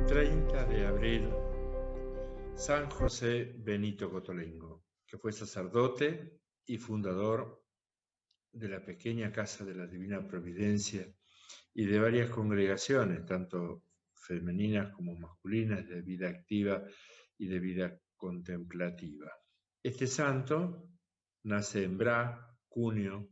30 de abril, San José Benito Cotolengo, que fue sacerdote y fundador de la pequeña Casa de la Divina Providencia y de varias congregaciones, tanto femeninas como masculinas, de vida activa y de vida contemplativa. Este santo nace en Bra, Cuneo,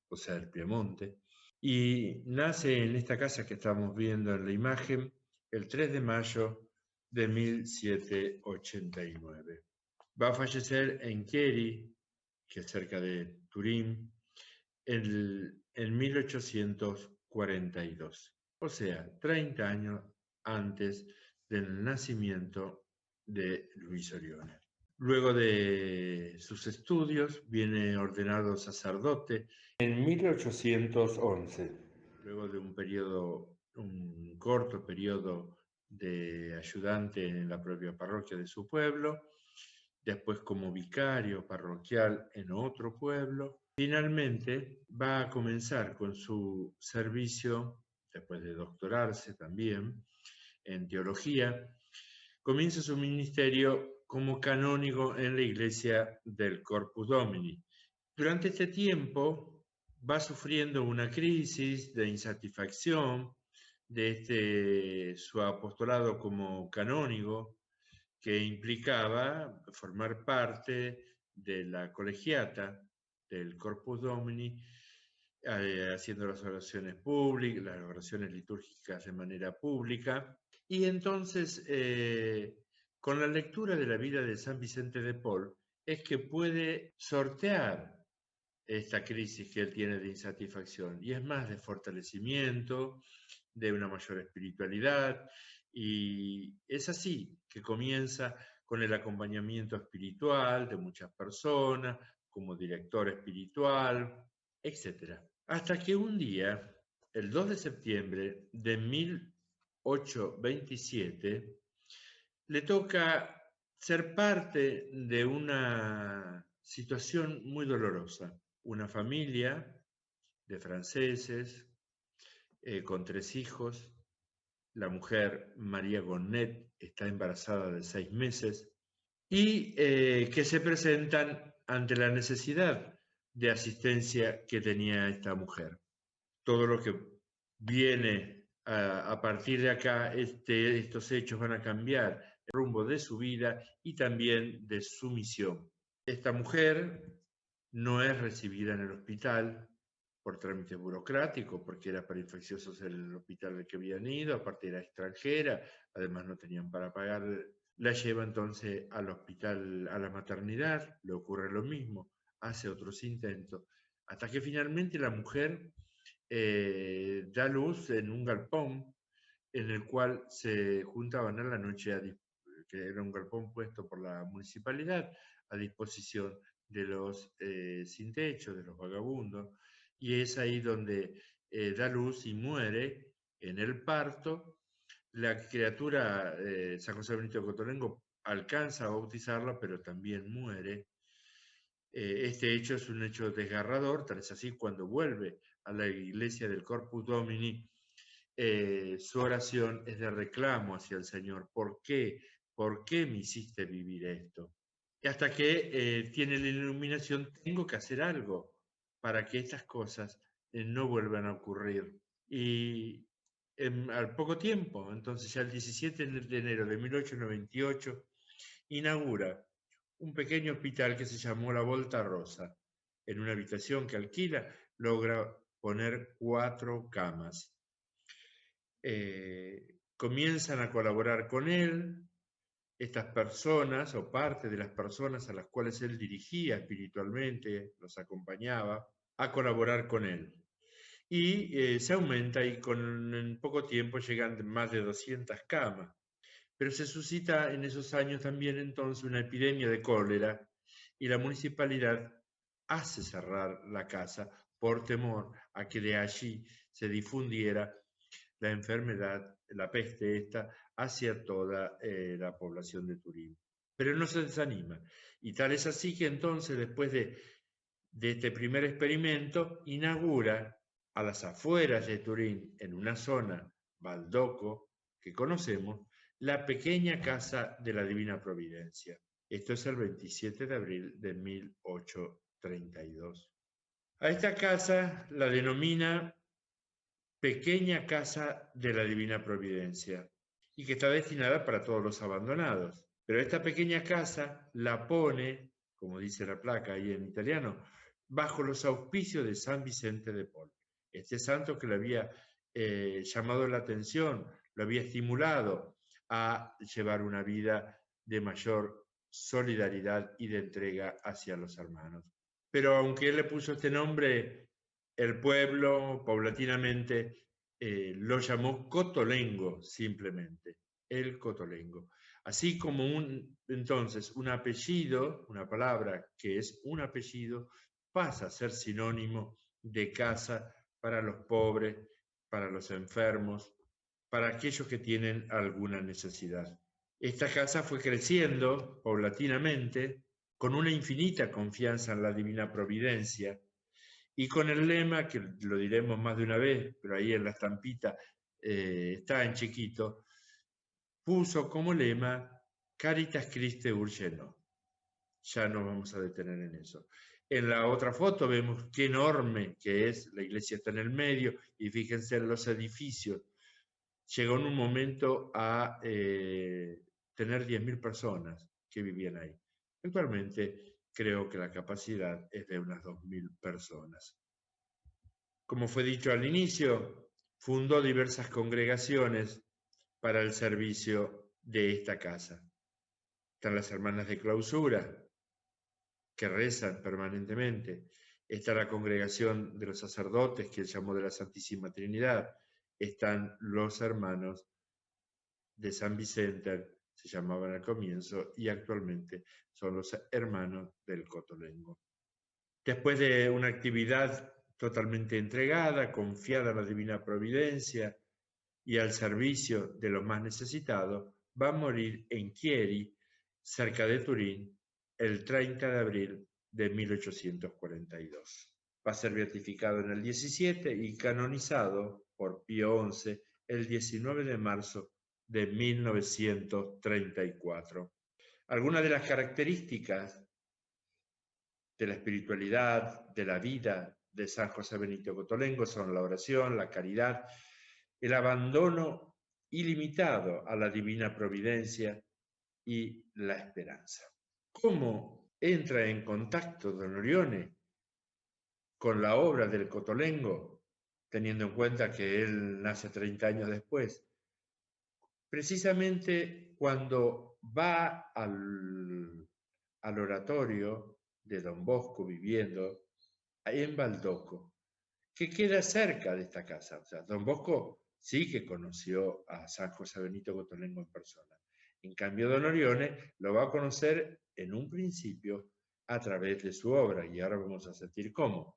o sea, el Piemonte, y nace en esta casa que estamos viendo en la imagen el 3 de mayo de 1789. Va a fallecer en Chieri, que es cerca de Turín, en 1842, o sea, 30 años antes del nacimiento de Luis Orione. Luego de sus estudios viene ordenado sacerdote en 1811, luego de un corto periodo de ayudante en la propia parroquia de su pueblo, después como vicario parroquial en otro pueblo. Finalmente va a comenzar con su servicio, después de doctorarse también en teología, comienza su ministerio como canónigo en la iglesia del Corpus Domini. Durante este tiempo va sufriendo una crisis de insatisfacción de su apostolado como canónigo, que implicaba formar parte de la colegiata del Corpus Domini, haciendo las oraciones públicas, las oraciones litúrgicas de manera pública. Y entonces, con la lectura de la vida de San Vicente de Paul, es que puede sortear esta crisis que él tiene de insatisfacción, y es más de fortalecimiento, de una mayor espiritualidad, y es así que comienza con el acompañamiento espiritual de muchas personas, como director espiritual, etc. Hasta que un día, el 2 de septiembre de 1827, le toca ser parte de una situación muy dolorosa. Una familia de franceses con 3 hijos. La mujer, María Gonnet, está embarazada de 6 meses y que se presentan ante la necesidad de asistencia que tenía esta mujer. Todo lo que viene a partir de acá, estos hechos van a cambiar el rumbo de su vida y también de su misión. Esta mujer no es recibida en el hospital por trámites burocráticos, porque era para infecciosos el hospital al que habían ido, aparte era extranjera, además no tenían para pagar. La lleva entonces al hospital, a la maternidad, le ocurre lo mismo, hace otros intentos, hasta que finalmente la mujer da luz en un galpón en el cual se juntaban a la noche, que era un galpón puesto por la municipalidad a disposición de los sin techo, de los vagabundos, y es ahí donde da luz y muere en el parto. La criatura, San José Benito de Cotolengo, alcanza a bautizarla, pero también muere. Este hecho es un hecho desgarrador, tal es así cuando vuelve a la iglesia del Corpus Domini, su oración es de reclamo hacia el Señor. ¿Por qué? ¿Por qué me hiciste vivir esto? Y hasta que tiene la iluminación, tengo que hacer algo para que estas cosas no vuelvan a ocurrir. Y al poco tiempo, entonces ya el 17 de enero de 1898, inaugura un pequeño hospital que se llamó La Volta Rosa. En una habitación que alquila, logra poner 4 camas. Comienzan a colaborar con él estas personas o parte de las personas a las cuales él dirigía espiritualmente, los acompañaba, a colaborar con él. Y se aumenta y en poco tiempo llegan más de 200 camas. Pero se suscita en esos años también entonces una epidemia de cólera y la municipalidad hace cerrar la casa por temor a que de allí se difundiera la enfermedad, la peste esta, hacia toda la población de Turín. Pero no se desanima. Y tal es así que entonces, después de este primer experimento, inaugura a las afueras de Turín, en una zona, Baldoco, que conocemos, la pequeña casa de la Divina Providencia. Esto es el 27 de abril de 1832. A esta casa la denomina Pequeña Casa de la Divina Providencia y que está destinada para todos los abandonados. Pero esta pequeña casa la pone, como dice la placa ahí en italiano, bajo los auspicios de San Vicente de Paul. Este santo que le había llamado la atención, lo había estimulado a llevar una vida de mayor solidaridad y de entrega hacia los hermanos. Pero aunque él le puso este nombre, el pueblo paulatinamente lo llamó Cotolengo simplemente, el Cotolengo. Así como entonces un apellido, una palabra que es un apellido, pasa a ser sinónimo de casa para los pobres, para los enfermos, para aquellos que tienen alguna necesidad. Esta casa fue creciendo paulatinamente con una infinita confianza en la divina providencia y con el lema, que lo diremos más de una vez, pero ahí en la estampita está en chiquito, puso como lema Caritas Christi Urgeno. Ya nos vamos a detener en eso. En la otra foto vemos qué enorme que es, la iglesia está en el medio y fíjense en los edificios. Llegó en un momento a tener 10.000 personas que vivían ahí. Actualmente creo que la capacidad es de unas 2.000 personas. Como fue dicho al inicio, fundó diversas congregaciones para el servicio de esta casa. Están las hermanas de clausura, que rezan permanentemente. Está la congregación de los sacerdotes, que él llamó de la Santísima Trinidad. Están los hermanos de San Vicente, se llamaban al comienzo, y actualmente son los hermanos del Cotolengo. Después de una actividad totalmente entregada, confiada a la divina providencia y al servicio de los más necesitados, va a morir en Chieri, cerca de Turín, el 30 de abril de 1842. Va a ser beatificado en el 17 y canonizado por Pío XI el 19 de marzo de 1934. Algunas de las características de la espiritualidad, de la vida de San José Benito Cotolengo son la oración, la caridad, el abandono ilimitado a la divina providencia y la esperanza. ¿Cómo entra en contacto Don Orione con la obra del Cotolengo, teniendo en cuenta que él nace 30 años después? Precisamente cuando va al oratorio de Don Bosco viviendo en Baldoco, que queda cerca de esta casa. O sea, Don Bosco sí que conoció a San José Benito Cotolengo en persona. En cambio, Don Orione lo va a conocer en un principio a través de su obra, y ahora vamos a sentir cómo.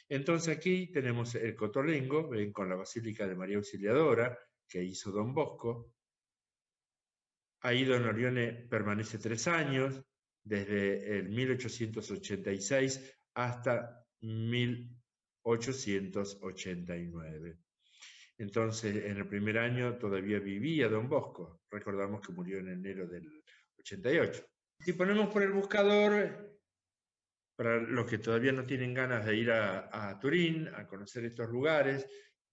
Entonces aquí tenemos el Cotolengo, ven, con la Basílica de María Auxiliadora, que hizo Don Bosco. Ahí Don Orione permanece 3 años, desde el 1886 hasta 1889. Entonces, en el primer año todavía vivía Don Bosco. Recordamos que murió en enero del 88. Si ponemos por el buscador, para los que todavía no tienen ganas de ir a Turín, a conocer estos lugares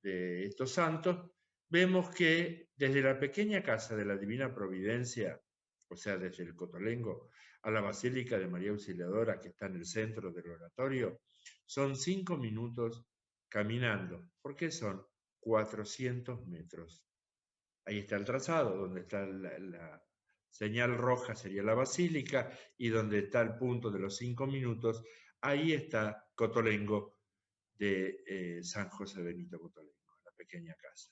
de estos santos, vemos que desde la pequeña casa de la Divina Providencia, o sea, desde el Cotolengo, a la Basílica de María Auxiliadora, que está en el centro del oratorio, son 5 minutos caminando, porque son 400 metros. Ahí está el trazado, donde está la señal roja sería la basílica, y donde está el punto de los 5 minutos, ahí está Cotolengo de San José Benito Cotolengo, la pequeña casa.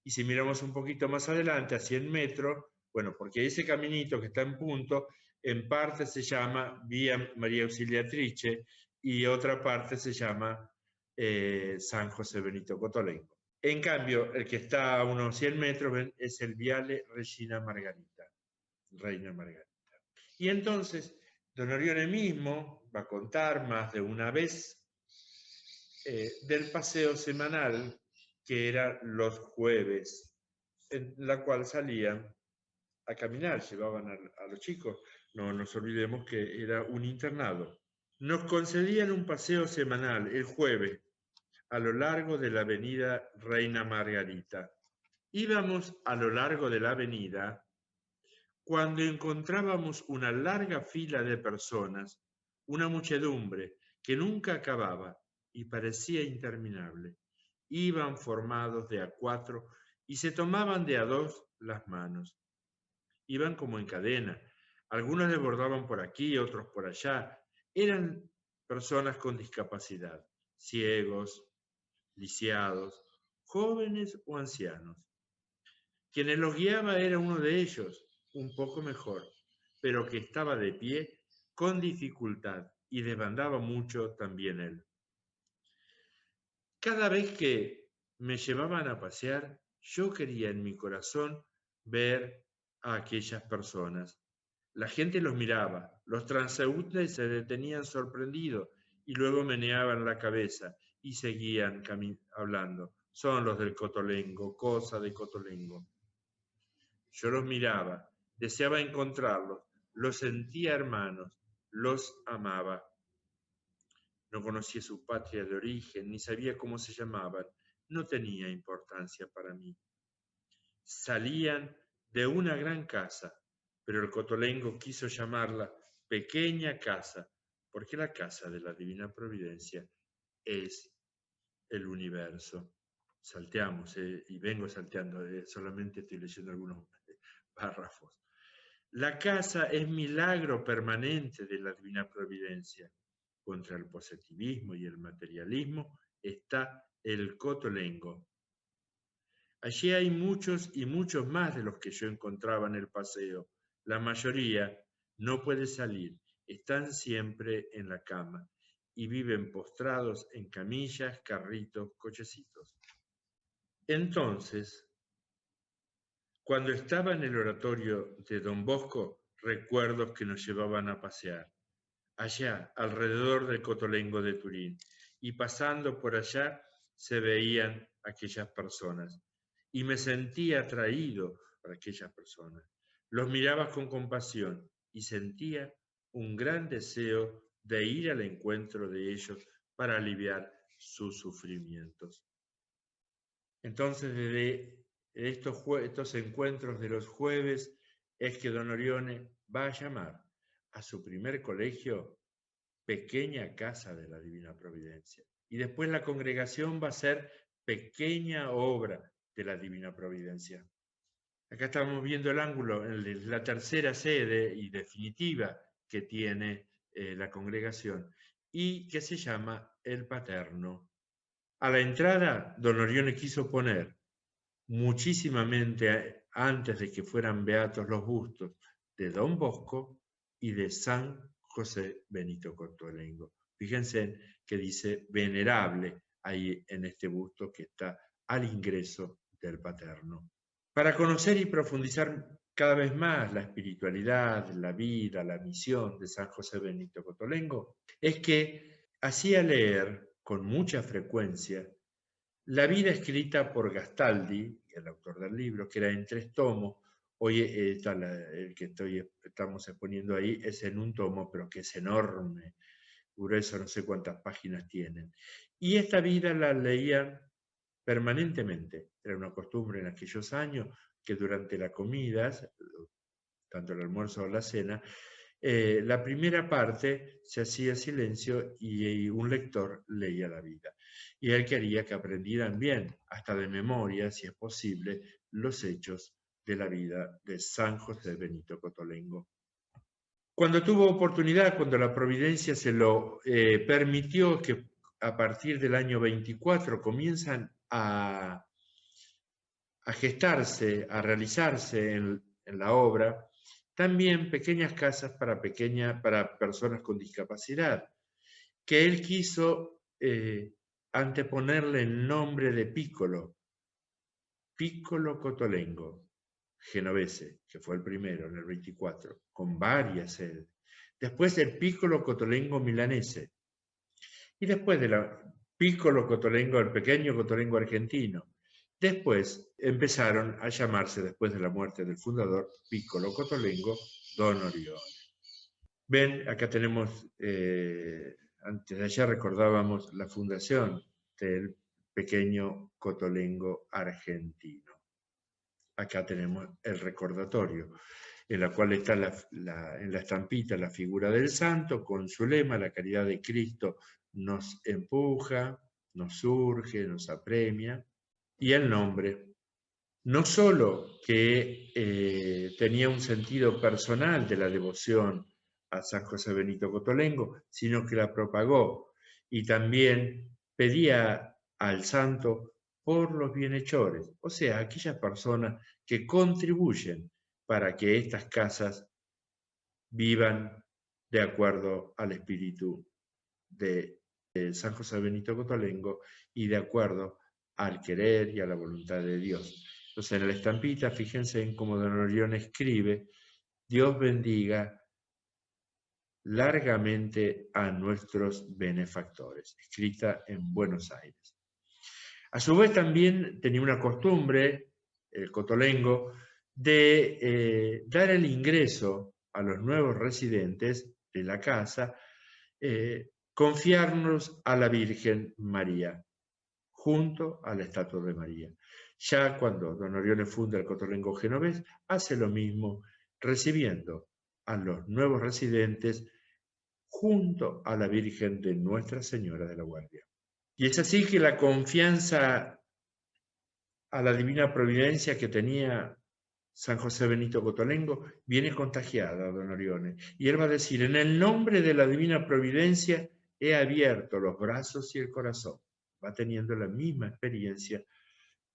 Y si miramos un poquito más adelante, a 100 metros, bueno, porque ese caminito que está en punto, en parte se llama Vía María Auxiliatrice y otra parte se llama San José Benito Cotolengo. En cambio, el que está a unos 100 metros es el Viale Regina Margarita, Reina Margarita. Y entonces, Don Orione mismo va a contar más de una vez del paseo semanal que era los jueves, en la cual salían a caminar, llevaban a los chicos. No nos olvidemos que era un internado. Nos concedían un paseo semanal el jueves a lo largo de la avenida Reina Margarita. Íbamos a lo largo de la avenida cuando encontrábamos una larga fila de personas, una muchedumbre que nunca acababa y parecía interminable. Iban formados de a 4 y se tomaban de a 2 las manos. Iban como en cadena. Algunos desbordaban por aquí, otros por allá. Eran personas con discapacidad, ciegos, lisiados, jóvenes o ancianos. Quienes los guiaba era uno de ellos, un poco mejor, pero que estaba de pie con dificultad y desbandaba mucho también él. Cada vez que me llevaban a pasear, yo quería en mi corazón ver a aquellas personas. La gente los miraba, los transeúntes se detenían sorprendidos y luego meneaban la cabeza y seguían hablando. Son los del Cotolengo, cosa de Cotolengo. Yo los miraba, deseaba encontrarlos, los sentía hermanos, los amaba. No conocía su patria de origen, ni sabía cómo se llamaban. No tenía importancia para mí. Salían de una gran casa, pero el cotolengo quiso llamarla pequeña casa, porque la casa de la Divina Providencia es el universo. Salteamos, y vengo salteando, solamente estoy leyendo algunos párrafos. La casa es milagro permanente de la Divina Providencia. Contra el positivismo y el materialismo está el cotolengo. Allí hay muchos y muchos más de los que yo encontraba en el paseo. La mayoría no puede salir, están siempre en la cama y viven postrados en camillas, carritos, cochecitos. Entonces, cuando estaba en el oratorio de Don Bosco, recuerdo que nos llevaban a pasear, allá, alrededor del Cotolengo de Turín, y pasando por allá se veían aquellas personas, y me sentía atraído por aquellas personas. Los miraba con compasión y sentía un gran deseo de ir al encuentro de ellos para aliviar sus sufrimientos. Entonces, desde estos encuentros de los jueves, es que don Orione va a llamar a su primer colegio Pequeña Casa de la Divina Providencia. Y después la congregación va a ser Pequeña Obra de la Divina Providencia. Acá estamos viendo el ángulo, la tercera sede y definitiva que tiene la congregación y que se llama el Paterno. A la entrada, don Orione quiso poner muchísimamente antes de que fueran beatos los bustos de Don Bosco y de San José Benito Cotolengo. Fíjense que dice venerable ahí en este busto que está al ingreso del Paterno. Para conocer y profundizar cada vez más la espiritualidad, la vida, la misión de San José Benito Cotolengo, es que hacía leer con mucha frecuencia la vida escrita por Gastaldi, el autor del libro, que era en 3 tomos. Hoy el que estamos exponiendo ahí es en un tomo, pero que es enorme, grueso, no sé cuántas páginas tienen. Y esta vida la leían permanentemente. Era una costumbre en aquellos años que durante las comidas, tanto el almuerzo o la cena, la primera parte se hacía silencio y un lector leía la vida. Y él quería que aprendieran bien, hasta de memoria, si es posible, los hechos de la vida de San José Benito Cotolengo. Cuando tuvo oportunidad, cuando la providencia se lo permitió, que a partir del año 24 comienzan a gestarse, a realizarse en la obra, también pequeñas casas para personas con discapacidad, que él quiso anteponerle el nombre de Piccolo Cotolengo, genovese, que fue el primero en el 24, con varias sedes. Después el Piccolo Cotolengo milanese. Y después de la Piccolo Cotolengo, el pequeño Cotolengo argentino. Después empezaron a llamarse, después de la muerte del fundador, Piccolo Cotolengo Don Orione. Ven, acá tenemos, antes de ayer recordábamos la fundación del pequeño Cotolengo argentino. Acá tenemos el recordatorio, en la cual está en la estampita la figura del santo con su lema: la caridad de Cristo nos empuja, nos surge, nos apremia, y el nombre. No solo que tenía un sentido personal de la devoción a San José Benito Cotolengo, sino que la propagó y también pedía al santo por los bienhechores, o sea, aquellas personas que contribuyen para que estas casas vivan de acuerdo al espíritu de San José Benito Cotolengo y de acuerdo al querer y a la voluntad de Dios. Entonces, en la estampita, fíjense en cómo Don Orione escribe: Dios bendiga largamente a nuestros benefactores, escrita en Buenos Aires. A su vez también tenía una costumbre, el Cotolengo, de dar el ingreso a los nuevos residentes de la casa, confiarnos a la Virgen María, junto a la estatua de María. Ya cuando Don Orione funda el Cotolengo genovés, hace lo mismo, recibiendo a los nuevos residentes junto a la Virgen de Nuestra Señora de la Guardia. Y es así que la confianza a la divina providencia que tenía San José Benito Cotolengo viene contagiada a Don Orione. Y él va a decir: en el nombre de la divina providencia he abierto los brazos y el corazón. Va teniendo la misma experiencia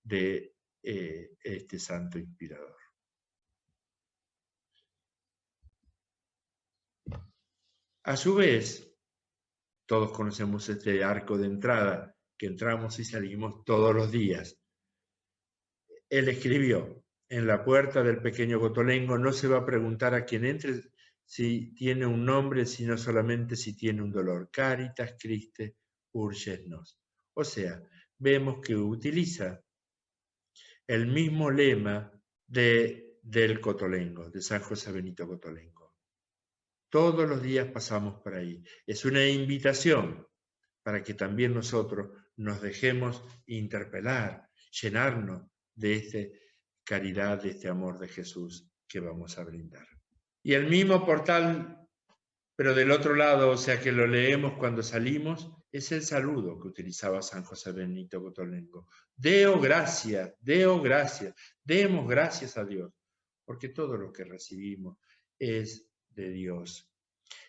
de este santo inspirador. A su vez, todos conocemos este arco de entrada, que entramos y salimos todos los días. Él escribió: en la puerta del pequeño Cotolengo no se va a preguntar a quien entre si tiene un nombre, sino solamente si tiene un dolor. Caritas Christe urget nos. O sea, vemos que utiliza el mismo lema del Cotolengo, de San José Benito Cotolengo. Todos los días pasamos por ahí. Es una invitación para que también nosotros nos dejemos interpelar, llenarnos de esta caridad, de este amor de Jesús que vamos a brindar. Y el mismo portal, pero del otro lado, o sea que lo leemos cuando salimos, es el saludo que utilizaba San José Benito Cotolengo. Deo gracia, demos gracias a Dios, porque todo lo que recibimos es de Dios.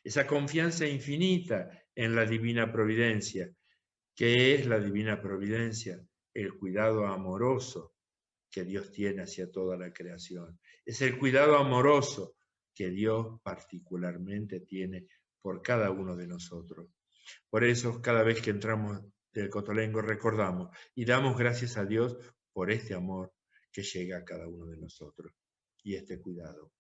Esa confianza infinita en la divina providencia. ¿Qué es la divina providencia? El cuidado amoroso que Dios tiene hacia toda la creación. Es el cuidado amoroso que Dios particularmente tiene por cada uno de nosotros. Por eso, cada vez que entramos del Cotolengo, recordamos y damos gracias a Dios por este amor que llega a cada uno de nosotros y este cuidado.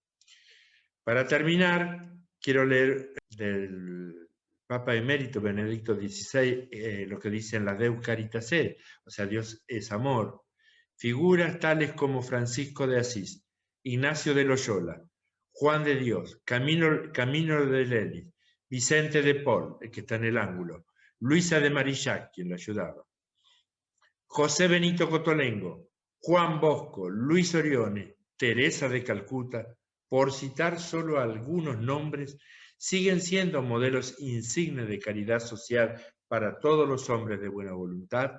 Para terminar, quiero leer del Papa Emérito Benedicto XVI lo que dice en la Deus Caritas Est, o sea, Dios es amor. Figuras tales como Francisco de Asís, Ignacio de Loyola, Juan de Dios, Camino de Lelis, Vicente de Paul, el que está en el ángulo, Luisa de Marillac, quien lo ayudaba, José Benito Cotolengo, Juan Bosco, Luis Orione, Teresa de Calcuta, por citar solo algunos nombres, siguen siendo modelos insignes de caridad social para todos los hombres de buena voluntad.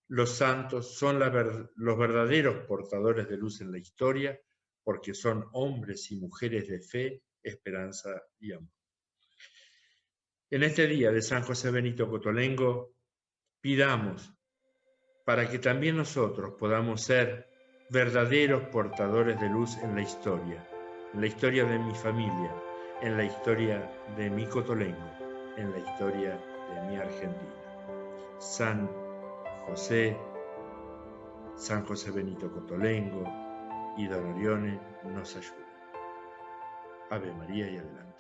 Los santos son los verdaderos portadores de luz en la historia, porque son hombres y mujeres de fe, esperanza y amor. En este día de San José Benito Cotolengo, pidamos para que también nosotros podamos ser verdaderos portadores de luz en la historia de mi familia, en la historia de mi Cotolengo, en la historia de mi Argentina. San José Benito Cotolengo y Don Orione nos ayudan. Ave María y adelante.